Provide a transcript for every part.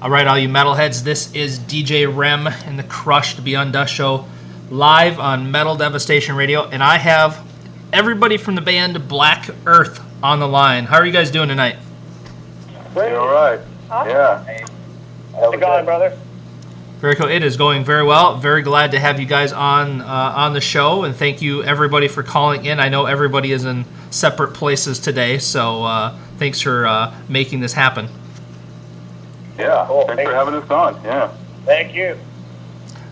All right, all you metalheads, this is DJ REM and the Crush to Be Undust show live on Metal Devastation Radio, and I have everybody from the band Black Earth on the line. How are you guys doing tonight? Great. You all right? Awesome. Yeah. How's it going, brother? Very cool. It is going very well. Very glad to have you guys on the show, and thank you everybody for calling in. I know everybody is in separate places today, so thanks for making this happen. Yeah, cool. Thanks for having us on. Yeah. Thank you.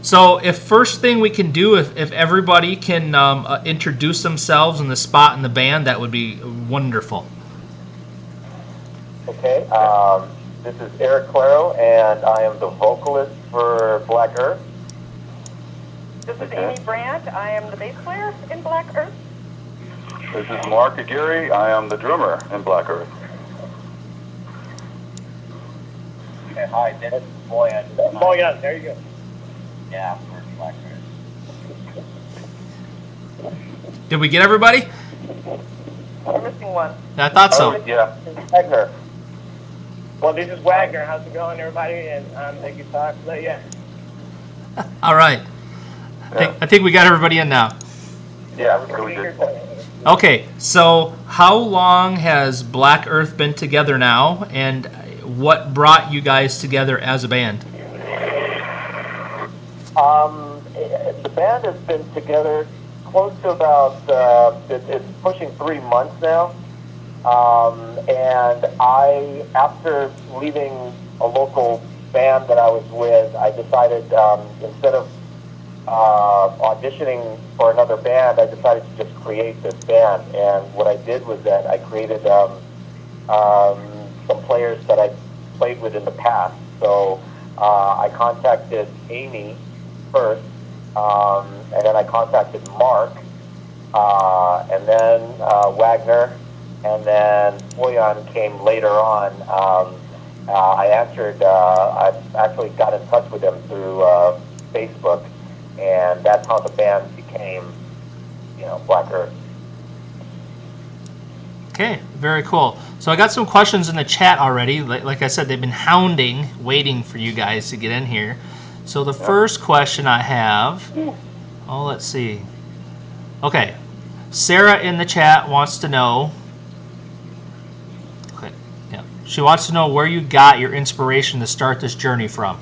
So if first thing we can do, if everybody can introduce themselves and the spot in the band, that would be wonderful. Okay, this is Eric Claro, and I am the vocalist for Black Earth. This is Amy Brandt. I am the bass player in Black Earth. This is Mark Aguirre. I am the drummer in Black Earth. Okay, hi, this is Boyan. Boyan, there you go. Yeah, for Black Earth. Did we get everybody? We're missing one. I thought so. Oh, yeah, Wagner. Well, this is Wagner. How's it going, everybody? And I'm the guitar player. All right. I think we got everybody in now. Yeah, we did. Okay, so how long has Black Earth been together now, and what brought you guys together as a band? The band has been together close to about, it's pushing 3 months now. And after leaving a local band that I was with, I decided instead of auditioning for another band, I decided to just create this band. And what I did was that I created some players that I played with in the past. So I contacted Amy first, and then I contacted Mark, and then Wagner, and then Boyan came later on. I actually got in touch with him through Facebook, and that's how the band became, Black Earth. Okay, very cool. So I got some questions in the chat already. Like I said, they've been waiting for you guys to get in here. So the first question I have, let's see. Okay, Sarah in the chat wants to know, she wants to know where you got your inspiration to start this journey from.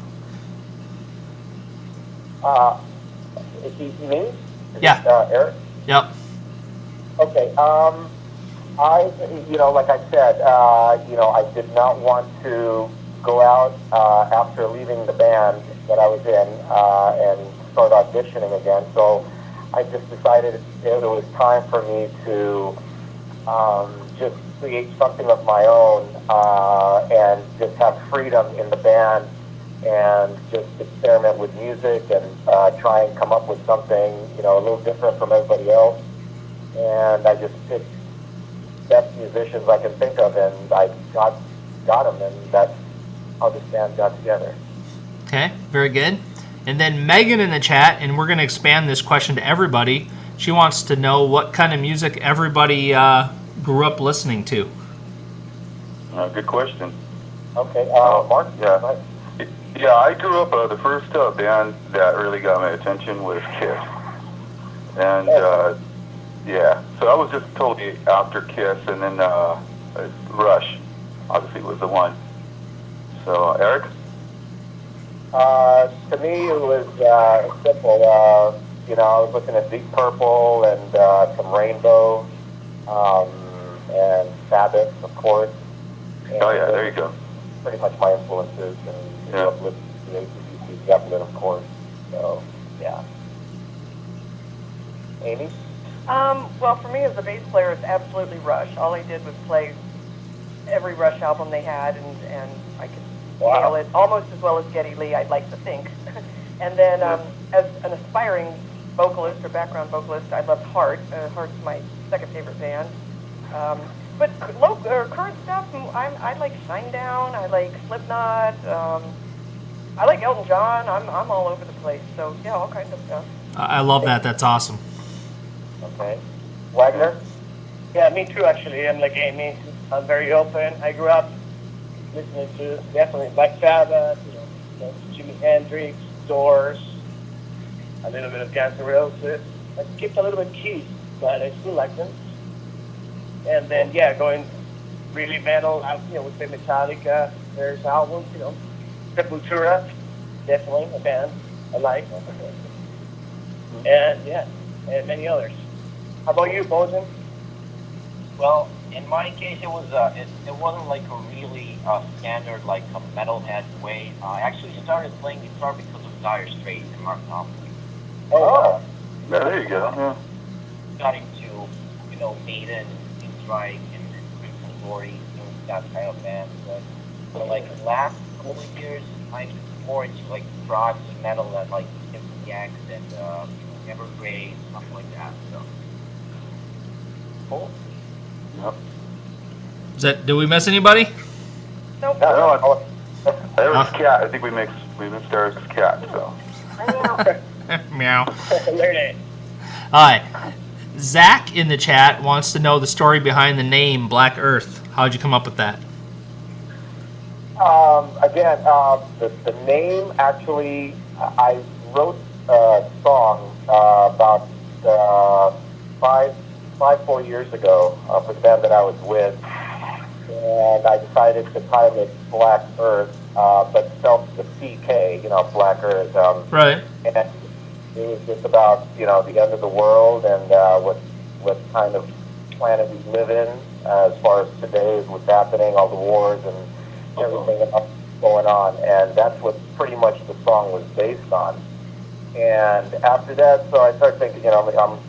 Is he me? Yeah. Eric? Yep. Okay. Like I said, I did not want to go out after leaving the band that I was in and start auditioning again. So I just decided it was time for me to just create something of my own and just have freedom in the band and just experiment with music and try and come up with something, a little different from everybody else. And I just picked best musicians I can think of, and I got them, and that's how this band got together. Okay, very good. And then Megan in the chat, and we're going to expand this question to everybody. She wants to know what kind of music everybody grew up listening to. Good question. Okay, Mark? Yeah, I grew up, the first band that really got my attention was Kiss. And, so I was just totally after Kiss, and then Rush, obviously, was the one. So, Eric? To me, it was simple. I was looking at Deep Purple and some Rainbow and Sabbath, of course. And there you go. Pretty much my influences, and Uplift, the AC/DC, Zeppelin, of course. So, yeah. Amy? Well, for me as a bass player, it's absolutely Rush. All I did was play every Rush album they had, and I could nail it almost as well as Geddy Lee, I'd like to think. And then as an aspiring vocalist or background vocalist, I loved Heart. Heart's my second favorite band. But current stuff, I like Shinedown, I like Slipknot, I like Elton John. I'm all over the place. So, yeah, all kinds of stuff. I love that. That's awesome. Okay. Wagner? Yeah, me too, actually. I'm like Amy. I'm very open. I grew up listening to definitely Black Sabbath, Jimi Hendrix, Doors, a little bit of Guns N' Roses. I skipped a little bit Keith, but I still like them. And then going really metal, with the Metallica, there's albums, Sepultura, definitely a band I like. And and many others. How about you, Bojan? Well, in my case, it was it wasn't like a really standard like a metalhead way. I actually started playing guitar because of Dire Straits and Mark Knopfler. Oh, Yeah, there you go. Yeah. Got into Maiden, and Strike, and Crimson Glory, that kind of band. But like the last couple of years, I'm more into like prog metal and like Symphony X and Evergrey, stuff like that. So. cool. Yep. Did we miss anybody? Nope. No, Eric's cat. I think we missed Eric's cat. So. Meow. Learn it. All right. Zach in the chat wants to know the story behind the name Black Earth. How'd you come up with that? Again, the name actually, I wrote a song about 4 years ago for the band that I was with, and I decided to title it Black Earth, but spelled the CK, Black Earth. Right. And it was just about, the end of the world and what kind of planet we live in as far as today is what's happening, all the wars and everything else going on. And that's what pretty much the song was based on. And after that, so I started thinking, I'm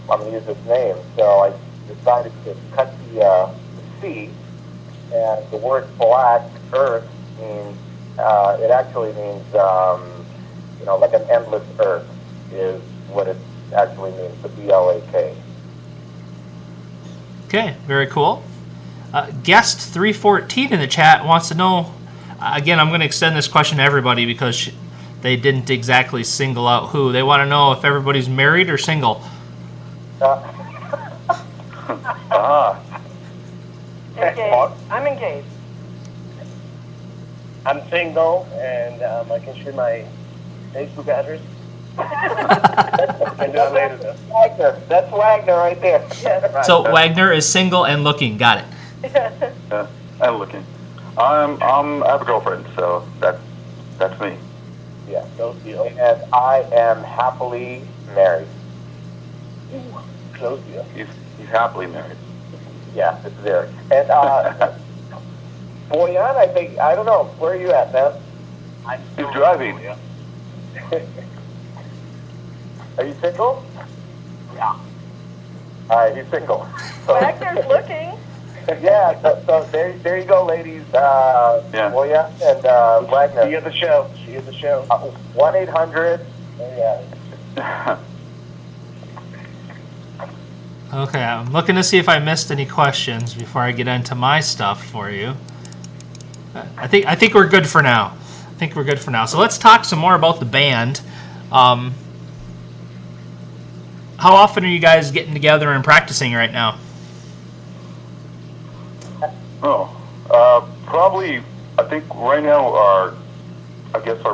going to use this name. So I decided to cut the C, and the word Black Earth means, it actually means, like an endless earth is what it actually means, the B-L-A-K. Okay, very cool. Guest 314 in the chat wants to know, again, I'm going to extend this question to everybody because they didn't exactly single out who. They want to know if everybody's married or single. Engaged. I'm engaged. I'm single, and I can share my Facebook address. Can do it later, though. Wagner. That's Wagner right there. Yes. Right. So Wagner is single and looking. Got it. Yeah, I'm looking. I have a girlfriend, so that's me. Yeah, those deals. And I am happily married. Close deal. He's happily married. Yeah, this is Eric. And Boyan, I don't know, where are you at, man? He's driving. Yeah. Are you single? Yeah. All right, he's single. So, Wagner's looking. yeah, so there you go, ladies. Boyan and Wagner. She is the show. 1-800. Yeah. Okay, I'm looking to see if I missed any questions before I get into my stuff for you. I think we're good for now. So let's talk some more about the band. How often are you guys getting together and practicing right now? Probably. I think right now our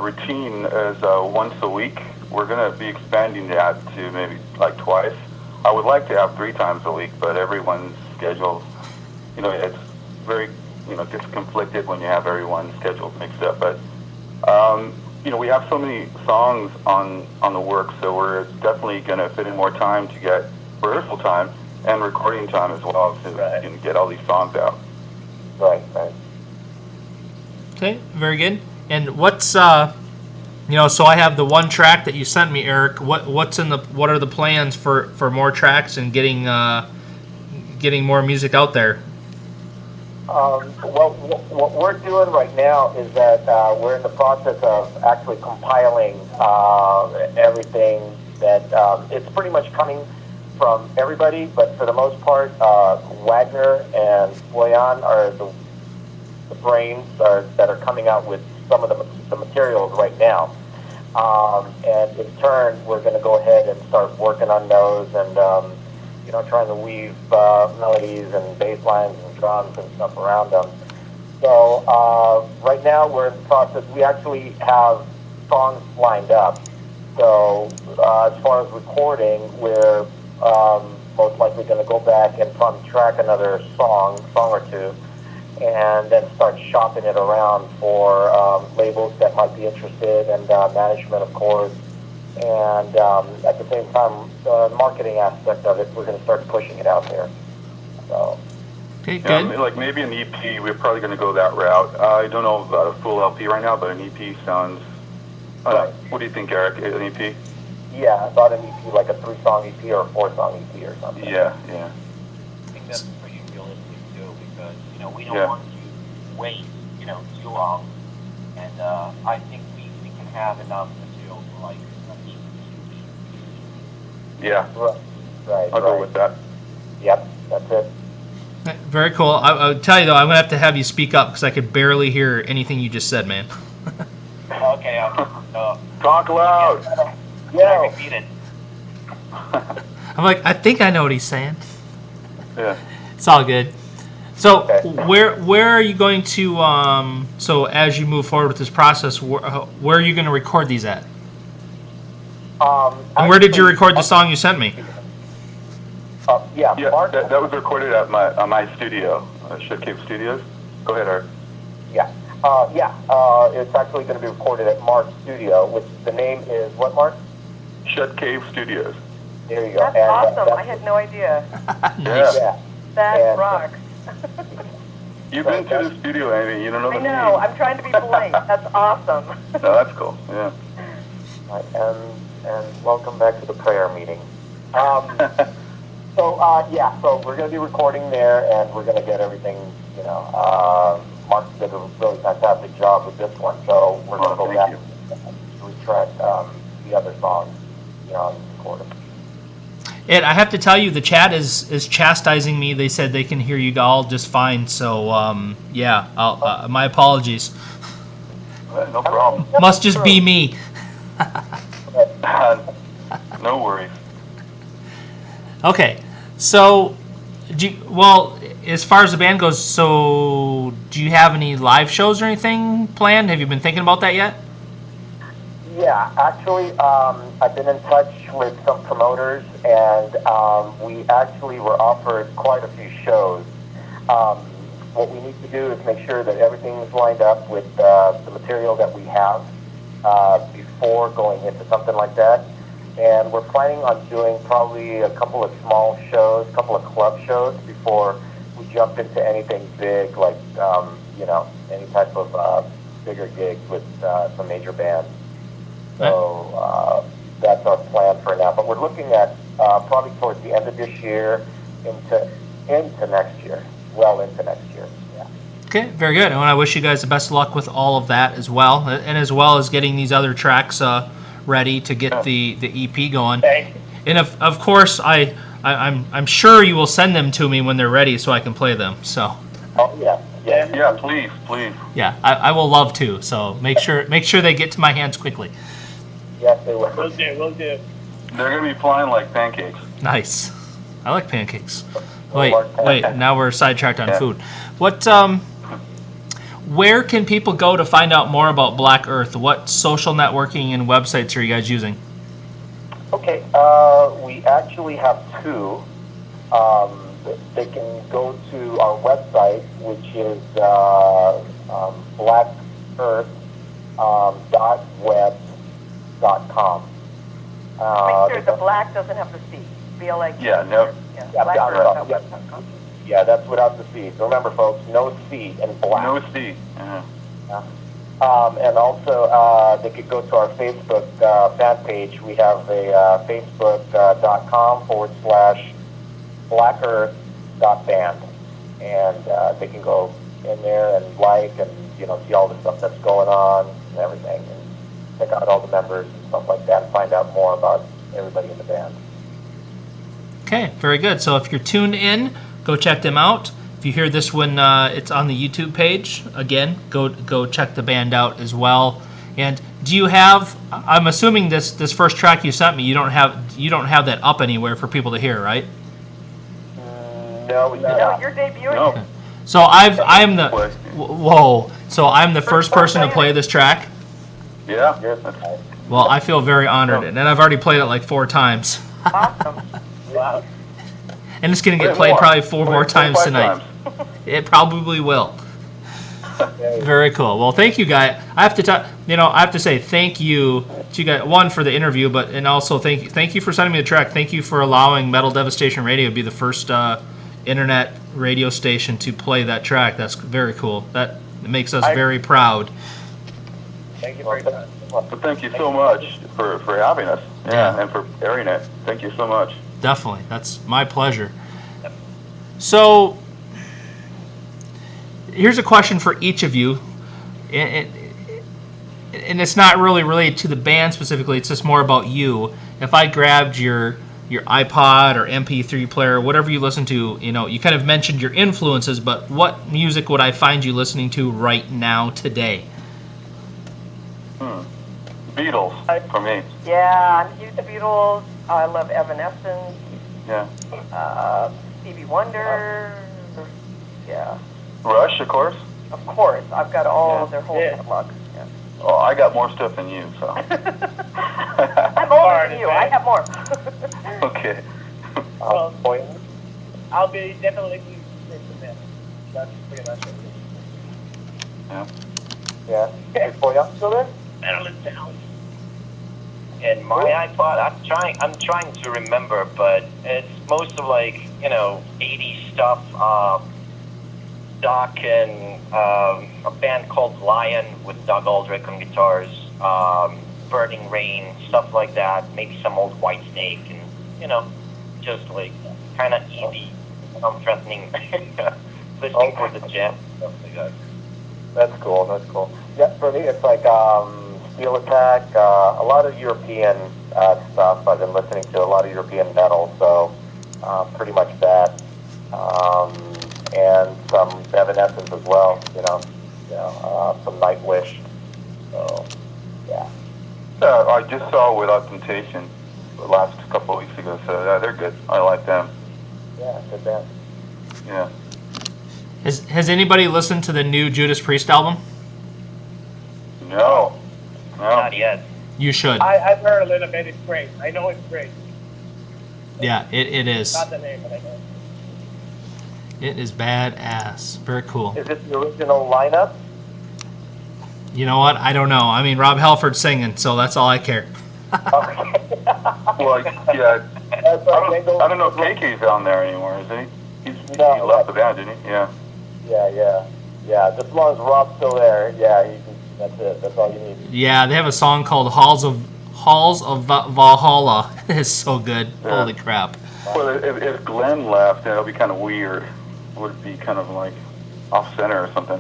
routine is once a week. We're gonna be expanding that to maybe like twice. I would like to have 3 times a week, but everyone's schedule, it's very, gets conflicted when you have everyone's schedule mixed up. But, we have so many songs on the work, so we're definitely going to fit in more time to get rehearsal time and recording time as well, so we can get all these songs out. Right. Okay, very good. And what's so I have the one track that you sent me, Eric. What are the plans for more tracks and getting more music out there? Well, what we're doing right now is that we're in the process of actually compiling everything that it's pretty much coming from everybody, but for the most part, Wagner and Boyan are the brains that are coming out with some of the materials right now. And in turn, we're going to go ahead and start working on those and, trying to weave melodies and bass lines and drums and stuff around them. So right now we're in the process. We actually have songs lined up. So as far as recording, we're most likely going to go back and probably track another song or two, and then start shopping it around for labels that might be interested, and management, of course. And at the same time, the marketing aspect of it, we're going to start pushing it out there. So. Okay, good. Yeah, like maybe an EP. We're probably going to go that route. I don't know about a full LP right now, but an EP sounds. Right. What do you think, Eric? An EP? Yeah, I thought an EP, like a 3-song EP or a 4-song EP or something. Yeah. I think that's pretty realistic too, because we don't Yeah. want to wait too long, and I think we can have enough material for like an EP. Yeah. Right. I'll go with that. Yep, that's it. Very cool. I would tell you though, I'm gonna have you speak up because I could barely hear anything you just said, man. Okay, Talk loud. yeah. Repeat it. I'm like, I think I know what he's saying. Yeah. It's all good. So, Okay. where are you going to? So, as you move forward with this process, where are you going to record these at? And where did you record the song you sent me? Yeah, Yeah. Mark. That was recorded at my studio, Shed Cave Studios. Go ahead, Eric. Yeah. It's actually going to be recorded at Mark's studio, which the name is what, Mark? Shed Cave Studios. There you go. That's And, awesome. I had no idea. Nice. Yeah. That And- rocks. You've been to the studio, Amy. You don't know I the know. name. I'm trying to be polite. That's awesome. No, that's cool. Yeah. Right, and welcome back to the prayer meeting. So we're going to be recording there, and we're going to get everything. Mark did a really fantastic job with this one, so we're going to go back and retract the other songs, and record them. And I have to tell you, the chat is chastising me. They said they can hear you all just fine. So, my apologies. No problem. Must just be me. No worries. Okay, so, as far as the band goes, so do you have any live shows or anything planned? Have you been thinking about that yet? Yeah, actually, I've been in touch with some promoters, and we actually were offered quite a few shows. What we need to do is make sure that everything's lined up with the material that we have before going into something like that. And we're planning on doing probably a couple of small shows, a couple of club shows before we jump into anything big, like, any type of bigger gigs with some major bands. So that's our plan for now. But we're looking at probably towards the end of this year into next year, well into next year. Yeah. Okay, very good. And I wish you guys the best of luck with all of that as well, and as well as getting these other tracks ready to get the EP going. Thank you. And of course, I'm sure you will send them to me when they're ready so I can play them. So. Oh yeah. Yeah. Yeah, please. Yeah, I will love to. So make sure they get to my hands quickly. Yes, they will. Will do. They're gonna be flying like pancakes. Nice. I like pancakes. Well, Wait. Now we're sidetracked on Yeah. food. What? Where can people go to find out more about Blak Earth? What social networking and websites are you guys using? Okay, we actually have two. They can go to our website, which is blackearth.web.com. Make sure the black doesn't have the C. B-L-A-K. Yeah, no. Yeah, blackearth.web.com. Yeah, that's without the C. So remember, folks, no C in black. No C. And also, they could go to our Facebook fan page. We have a facebook.com/blackearth.band. And they can go in there and and see all the stuff that's going on and everything. And check out all the members and stuff like that and find out more about everybody in the band. Okay, very good. So if you're tuned in, go check them out. If you hear this when it's on the YouTube page, again, go check the band out as well. And do you have? I'm assuming this first track you sent me, you don't have that up anywhere for people to hear, right? No, we do No, not. you're debuting No. it. So I'm the whoa. So I'm the first person to play this track. Yeah. Well, I feel very honored, and I've already played it like 4 times, Awesome. Wow. and it's gonna get Play played more. probably 4 more Play times 5 tonight. times. It probably will. Very cool. Well, thank you, guys. I have to I have to say thank you to you guys. One, for the interview, and also thank you for sending me the track. Thank you for allowing Metal Devastation Radio to be the first internet radio station to play that track. That's very cool. That makes us very proud. Thank you very much. Well, thank you so much for having us. Yeah, and for airing it. Thank you so much. Definitely. That's my pleasure. So, here's a question for each of you. And it's not really related to the band specifically. It's just more about you. If I grabbed your iPod or MP3 player, whatever you listen to, you kind of mentioned your influences, but what music would I find you listening to right now today? Beatles for me. Yeah, I'm huge Beatles. I love Evanescence. Yeah. Stevie Wonder. Yeah. Rush, of course. Of course. I've got all of their whole Yeah. catalog. Yeah. Oh, I got more stuff than you, so. I'm older than you. I have more. Okay. Well, I'll be definitely with the band. That's pretty much it. Yeah. Yeah. Hey, boy, I'm still there? Metal in town. And my iPod, I'm trying to remember, but it's most of 80s stuff. Doc and a band called Lion with Doug Aldrich on guitars, Burning Rain, stuff like that. Maybe some old White Snake, and just kind of easy, non-threatening, listening for the jam, stuff like that. That's cool. That's cool. Yeah, for me, it's like Steel Attack, a lot of European stuff. I've been listening to a lot of European metal, so pretty much that, and some Evanescence as well. Some Nightwish. So, yeah. I just saw Without Temptation the last couple of weeks ago, so yeah, they're good. I like them. Yeah, good band. Yeah. Has anybody listened to the new Judas Priest album? No. Not yet. You should. I've heard a little bit. It's great. I know it's great. Yeah, it is. Not the name, but I know. It is badass. Very cool. Is it the original lineup? You know what? I don't know. I mean, Rob Halford's singing, so that's all I care. Well, yeah. I don't know if KK's on there anymore, is he? He left the band, didn't he? Yeah. Yeah. Just as long as Rob's still there, that's it. That's all you need. Yeah, they have a song called Halls of Valhalla. It's so good. Yeah. Holy crap. Well, if Glenn left, then it'll be kind of weird. Would it be kind of like off center or something?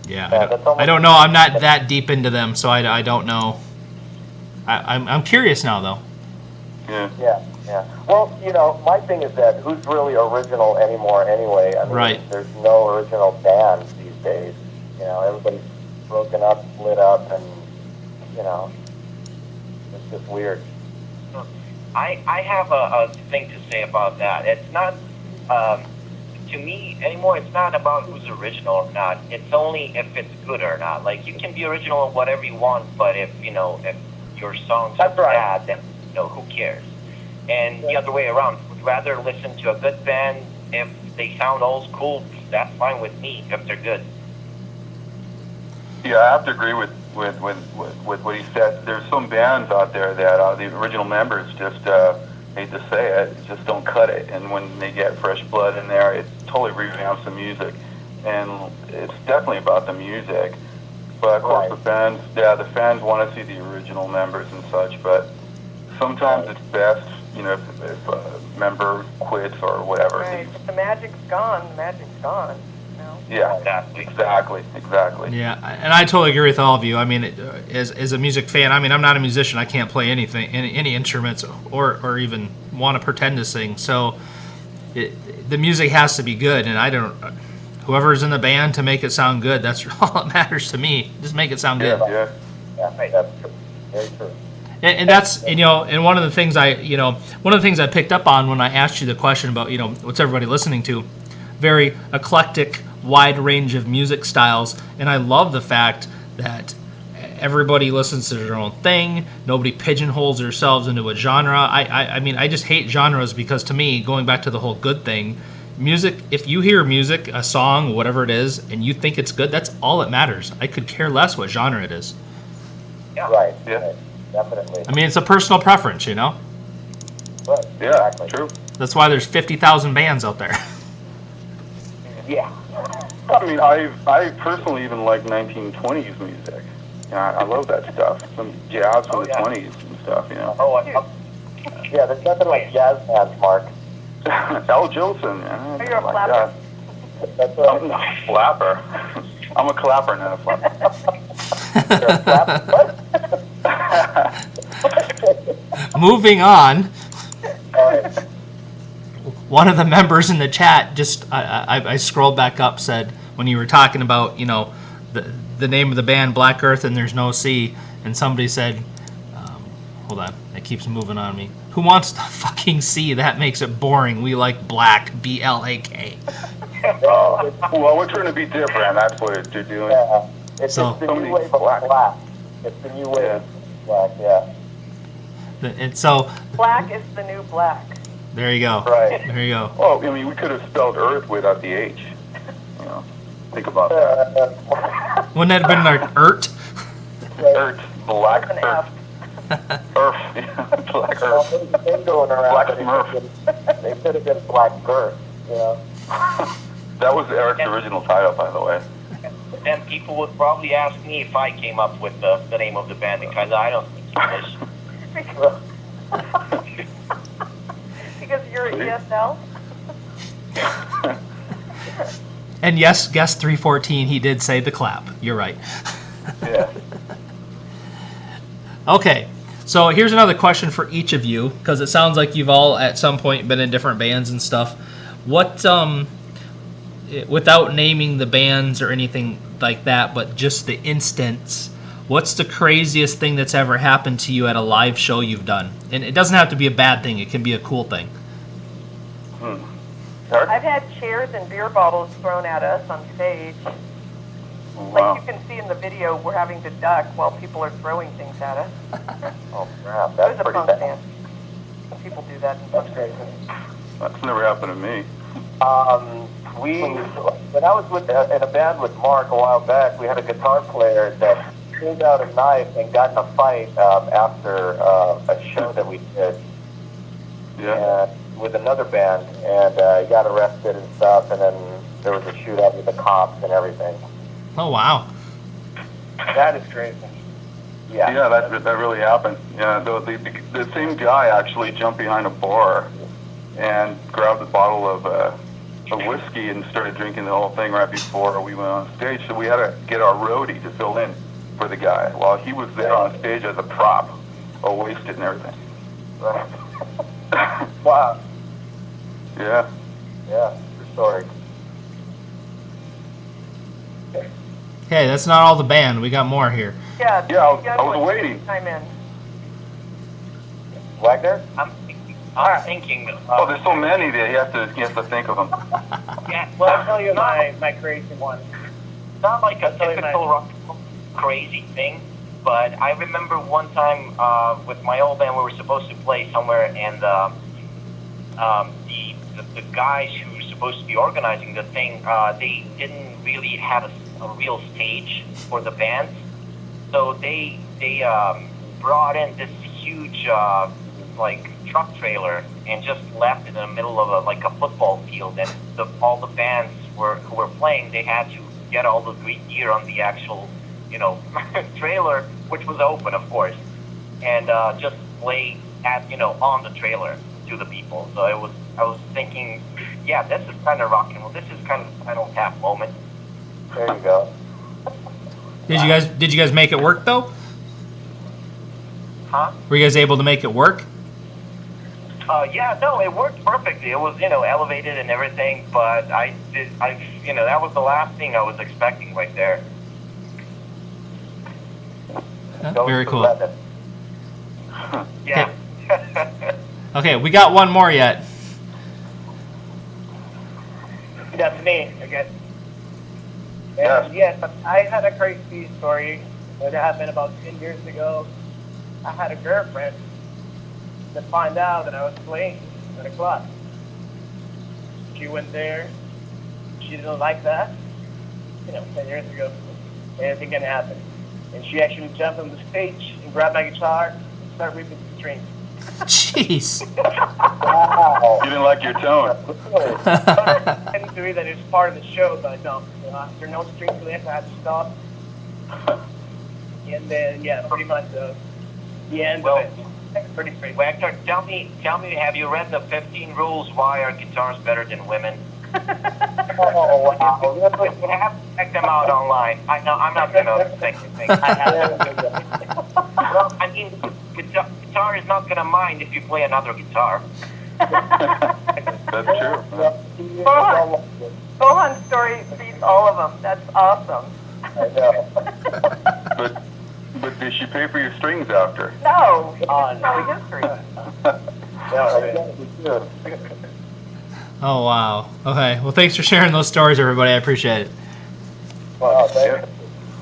Yeah, that's almost- I don't know. I'm not that deep into them, so I don't know. I'm curious now, though. Yeah. Yeah. Well, my thing is that who's really original anymore anyway? I mean, Right. There's no original bands these days. Everybody's broken up, split up, and, it's just weird. I have a thing to say about that. It's not, to me anymore, it's not about who's original or not. It's only if it's good or not. Like, you can be original in whatever you want, but if your songs are bad, then, who cares? And the other way around, would rather listen to a good band if they sound old school. That's fine with me if they're good. Yeah, I have to agree with what he said. There's some bands out there that the original members just, hate to say it, just don't cut it. And when they get fresh blood in there, it totally revamps the music. And it's definitely about the music. But of course, the fans want to see the original members and such. But sometimes it's best, if a member quits or whatever. Right. If the magic's gone, the magic's gone. Yeah, exactly. Yeah, and I totally agree with all of you. I mean, as a music fan, I mean, I'm not a musician. I can't play anything, any instruments, or even want to pretend to sing. So, the music has to be good, and whoever's in the band to make it sound good. That's all that matters to me. Just make it sound good. Yeah. That's true. Very true. And that's and one of the things I picked up on when I asked you the question about what's everybody listening to. very eclectic, wide range of music styles, and I love the fact that everybody listens to their own thing. Nobody pigeonholes themselves into a genre. I mean, I just hate genres because to me, going back to the whole good thing, music, if you hear music, a song, whatever it is, and you think it's good, that's all that matters. I could care less what genre it is. Yeah. Right. Yeah. Right. Definitely. I mean, it's a personal preference, you know? Right. Yeah, Exactly. true. That's why there's 50,000 bands out there. Yeah. I mean, I personally even like 1920s music. Yeah, I love that stuff. Some jazz from the 20s and stuff, you know. Oh, Yeah, there's nothing like jazz hands, Mark. Al Jolson, yeah. Are you a like flapper? that. That's I'm right. a flapper. I'm a clapper, not a flapper. You're a flapper. What? Moving on, All right. one of the members in the chat just, I scrolled back up, said, when you were talking about, you know, the name of the band, Black Earth, and there's no C, and somebody said, hold on, it keeps moving on me. Who wants to fucking see? That makes it boring. We like Blak, B-L-A-K. Well, we're trying to be different. That's what you're doing. Yeah. It's So- just the new wave of black. It's the new wave of black, yeah. And so, Black is the new black. there you go. Right. There you go. Well, I mean, we could have spelled Earth without the H. You know, think about that. Wouldn't that have been like Ert? Earth, Black An Earth. F. Earth, yeah, Black Well, Earth. there's a thing going around. Black but it Smurf. could've been- They could have been Black Girth, you know. That was Eric's original title, by the way. then people would probably ask me if I came up with the name of the band because I don't speak English. Because you're E ESL? And yes, guest 314, he did say the clap. You're right. Yeah. Okay, so here's another question for each of you, because it sounds like you've all at some point been in different bands and stuff. What, without naming the bands or anything like that, but just the instance, what's the craziest thing that's ever happened to you at a live show you've done? And it doesn't have to be a bad thing, it can be a cool thing. Eric? I've had chairs and beer bottles thrown at us on stage. Wow. Like you can see in the video, we're having to duck while people are throwing things at us. Oh, crap. It That's was a pretty punk bad. band. People do that in That's punk crazy. That's never happened to me. When I was in a band with Mark a while back, we had a guitar player that pulled out a knife and got in a fight after a show that we did Yeah. with another band, and he got arrested and stuff, and then there was a shootout with the cops and everything. Oh, wow. That is crazy. Yeah. Yeah, that really happened. Yeah, the same guy actually jumped behind a bar and grabbed a bottle of whiskey and started drinking the whole thing right before we went on stage. So we had to get our roadie to fill in for the guy while he was there on stage as a prop, all wasted and everything. Wow. Yeah. Yeah. True story. Hey, that's not all the band. We got more here. Yeah, Yeah, I was young ones waiting. Chime in. Wagner? I'm thinking. Oh, there's so many that he has to think of them. Yeah, Well, I'll tell you my crazy one. not like a I'll tell you typical rock crazy thing, but I remember one time with my old band we were supposed to play somewhere, and the guys who were supposed to be organizing the thing, they didn't really have a real stage for the band, so they brought in this huge like truck trailer and just left it in the middle of a football field, and all the bands who were playing, they had to get all the gear on the actual, trailer, which was open, of course, and just play on the trailer to the people. So I was thinking, yeah, this is kind of rock and roll. This is kind of Final Tap moment. There you go. Did you guys make it work though? Huh? Were you guys able to make it work? Yeah, no, it worked perfectly. It was, elevated and everything, but that was the last thing I was expecting right there. Huh, very cool. Yeah. Okay, we got one more yet. That's It's me, I guess. Yes. And yes, I had a crazy story that happened about 10 years ago. I had a girlfriend that found out that I was playing at a club. She went there. She didn't like that. 10 years ago, anything can happen. And she actually jumped on the stage and grabbed my guitar and started ripping the strings. Jeez. Wow. You didn't like your tone. I didn't do it that it's part of the show, but no. After no strings left, I had to stop. And then, yeah, pretty much the end of it. Pretty crazy. Wagner, tell me, have you read the 15 rules why are guitars better than women? Oh, wow. You have to check them out online. I know, I'm not going to say anything. Well, I mean, guitar is not going to mind if you play another guitar. That's true. Bohan's story beats all of them. That's awesome. I know. But did she pay for your strings after? No, it's probably history. Oh, wow. Okay. Well, thanks for sharing those stories, everybody. I appreciate it. Well, thank Yeah.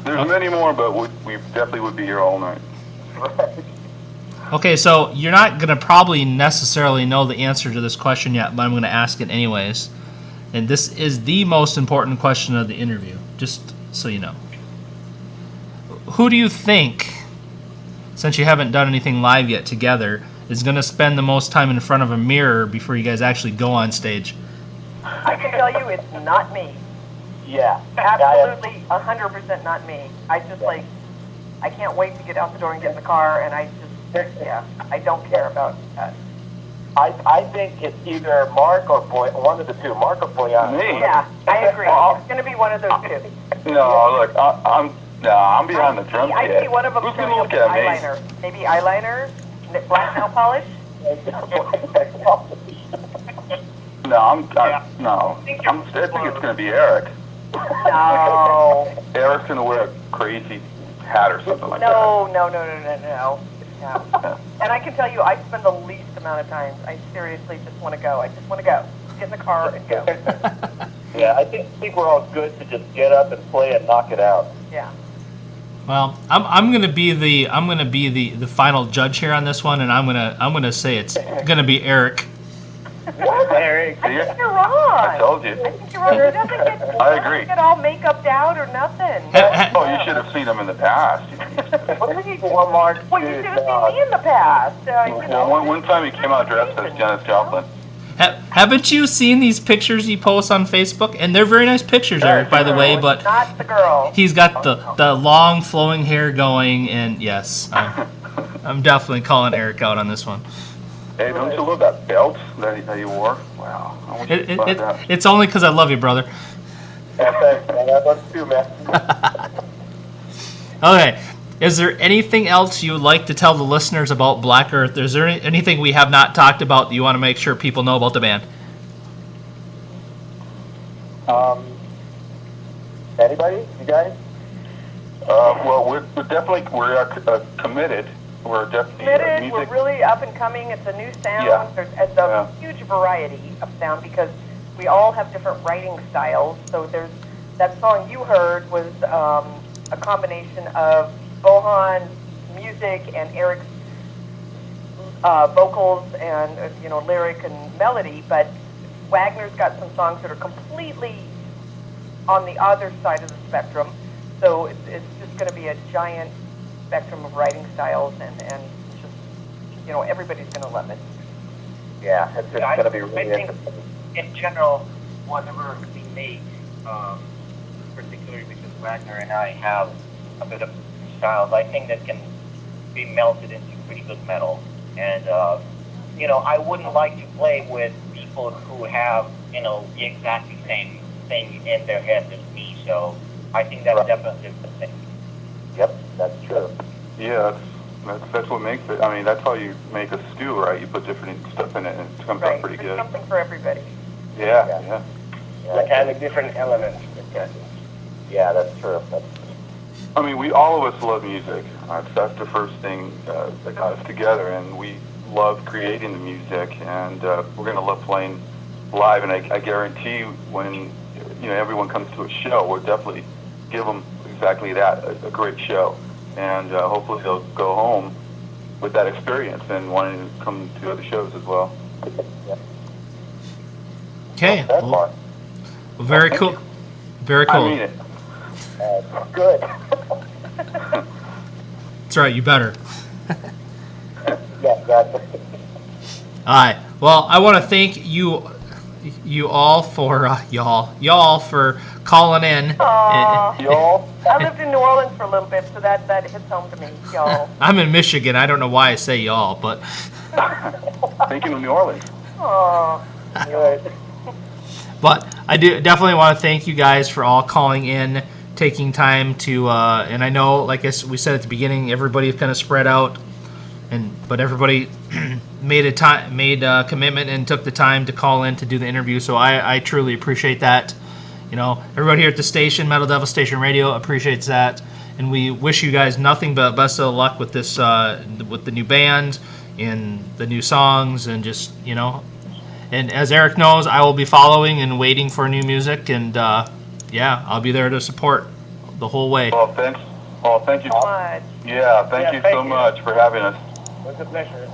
There's many more, but we definitely would be here all night. you. Okay, so you're not going to probably necessarily know the answer to this question yet, but I'm going to ask it anyways. And this is the most important question of the interview, just so you know. Who do you think, since you haven't done anything live yet together, is going to spend the most time in front of a mirror before you guys actually go on stage? I can tell you it's not me. Yeah. Absolutely 100% not me. I just I can't wait to get out the door and get in the car, and I don't care about that. I think it's either Mark or Boy, one of the two, Mark or Boyan. Me? Yeah, I agree. It's going to be one of those two. No, look, I'm behind the drum I kit. see one of them Who's showing gonna up look with at me? eyeliner. Maybe eyeliner, black nail polish. No, I think it's gonna be Eric. No. Eric's gonna wear a crazy hat or something like No. And I can tell you, I spend the least amount of time. I seriously just want to go. I just want to go. Get in the car and go. Yeah, I think we're all good to just get up and play and knock it out. Yeah. Well, I'm gonna be the final judge here on this one, and I'm gonna say it's gonna be Eric. Eric. that. I think you're wrong. I told you. I think you're wrong. He I agree. doesn't get all makeup out or nothing. Oh, you should have seen him in the past. One Mark. Well, you should have seen me in the past. Well, one time he came out dressed as Janis Joplin. Haven't you seen these pictures he posts on Facebook? And they're very nice pictures, Eric, by the way. But Not the girl. he's got the long flowing hair going, and yes, I'm definitely calling Eric out on this one. Hey, don't you love that belt that he wore? Wow. I wish you'd find out. It's only because I love you, brother. Yeah, thanks, man. That was too, man. Okay. Is there anything else you would like to tell the listeners about Black Earth? Is there anything we have not talked about that you want to make sure people know about the band? Anybody? You guys? Well, we're definitely committed. We're definitely Committed. We're music. really up and coming. It's a new sound. Yeah. It's a huge variety of sound because we all have different writing styles. So there's that song you heard was a combination of Bohan's music and Eric's vocals and lyric and melody. But Wagner's got some songs that are completely on the other side of the spectrum. So it's just going to be a giant spectrum of writing styles, and just everybody's going to love it. Yeah, it's Yeah, going to be I really think interesting. in general, whatever we make, particularly because Wagner and I have a bit of styles, I think that can be melted into pretty good metal. And I wouldn't like to play with people who have the exactly same thing in their head as me. So I think that's definitely a good thing. Yep, that's true. Yeah, that's what makes it. I mean, that's how you make a stew, right? You put different stuff in it, and it comes out pretty There's good. something for everybody. Yeah. Like kind of different elements. Yeah, that's true. I mean, all of us love music. That's the first thing that got us together, and we love creating the music, and we're going to love playing live. And I guarantee when everyone comes to a show, we'll definitely give them exactly that, a great show. And hopefully they'll go home with that experience and wanting to come to other shows as well. Okay. That part. Well, very cool. Very cool. I mean it. Good. That's right. You better. Yeah, exactly. All right. Well, I want to thank you all for y'all for calling in. Aw. Y'all. I lived in New Orleans for a little bit, so that hits home to me, y'all. I'm in Michigan. I don't know why I say y'all, but Thinking of New Orleans. Aw. Good. but I do definitely want to thank you guys for all calling in, taking time to. And I know, like we said at the beginning, everybody kind of spread out, but everybody made a commitment and took the time to call in to do the interview. So I truly appreciate that. Everybody here at the station, Metal Devil Station Radio, appreciates that, and we wish you guys nothing but best of luck with this, with the new band and the new songs, and just And as Eric knows, I will be following and waiting for new music, and I'll be there to support the whole way. Well, thanks. Well, thank you. Much. Yeah, thank Yeah, you thank so you. much for having us. It was a pleasure.